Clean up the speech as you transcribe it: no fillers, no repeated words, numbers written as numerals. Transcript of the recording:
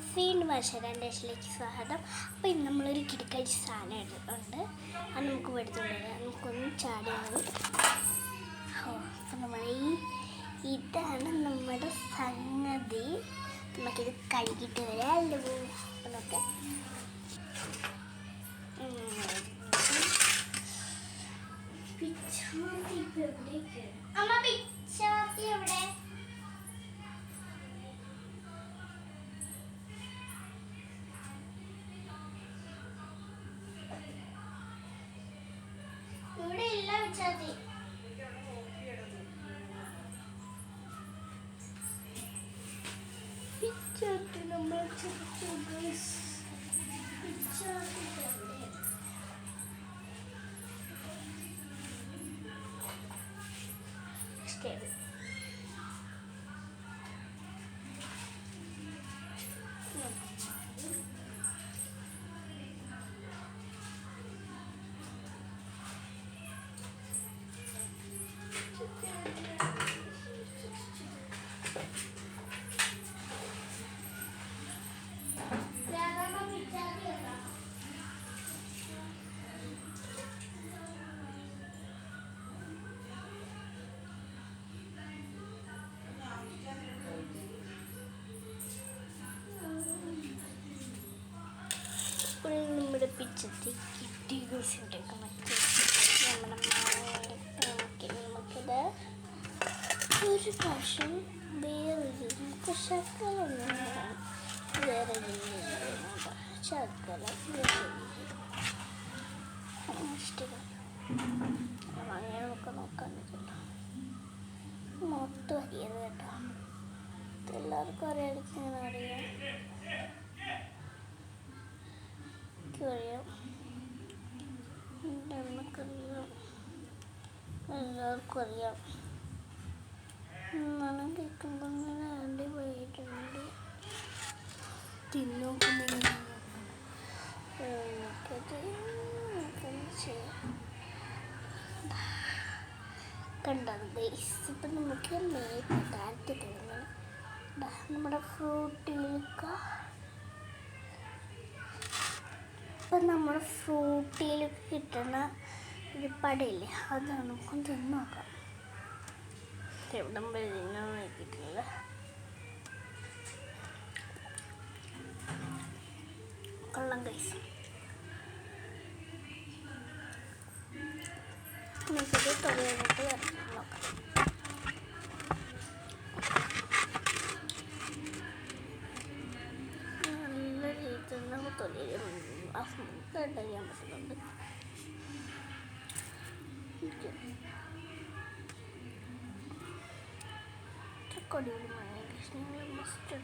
വീണ്ടും വർഷകാലം ഡിഷിലേക്ക് സ്വാഗതം. അപ്പോൾ ഇന്ന് നമ്മളൊരു കിടക്കടിച്ച സാധനം ഉണ്ട്. അത് നമുക്ക് എടുത്തുകൊണ്ടുവരാം. നമുക്കൊന്ന് ചാടിയാണ്. അപ്പോൾ ഇതാണ് നമ്മുടെ സംഗതി. നമുക്കിത് കഴുകിയിട്ട് വരാമല്ലോ. എന്നൊക്കെ അമ്മ പിച്ചാത്തി എവിടെ? ഇവിടെ ഇല്ല പിച്ചാത്തി. പിച്ചാത്തി നമ്മൾ പിച്ചാത്തി stable. നമ്മുടെ പിച്ചത്തി കിട്ടി കുറിച്ചിട്ടൊക്കെ നമുക്കിത് ഒരു പ്രാവശ്യം വേറെ ശക്കലൊന്നും വേറെ ശക്കല അങ്ങനെ നമുക്ക് നോക്കാൻ പറ്റില്ല. മൊത്തം അരിയത് കേട്ടോ. എല്ലാവർക്കും അറിയാതിരിക്കും. ഇങ്ങനെ അറിയാം, അറിയാം, നമുക്കറിയാം, എല്ലാവർക്കും അറിയാം. മണം കേൾക്കുമ്പോൾ ഇങ്ങനെ അടിപൊളിയായിട്ടുണ്ട്. തിന്നോക്കുന്നില്ല കണ്ടത് ബേസ്. ഇപ്പം നമുക്ക് താഴ്ത്തി തുടങ്ങണം. നമ്മുടെ ഫ്രൂട്ടിലേക്ക് ഇപ്പം നമ്മുടെ ഫ്രൂട്ടിയിൽ കിട്ടുന്ന ഒരു പടയില്ലേ, അത് നമുക്ക് തിന്ന് നോക്കാം. എവിടം വരെ തിന്നാൻ നോക്കിയിട്ടില്ല. കൊള്ളാം കൈസ്. നമുക്കത് തൊഴിലിട്ട് വരച്ച് നോക്കാം. നല്ല രീതിയിൽ നമുക്ക് തൊഴിൽ ചെയ്യാൻ പറ്റുന്നുണ്ട്. കൊടിയിൽ മസ്റ്റ്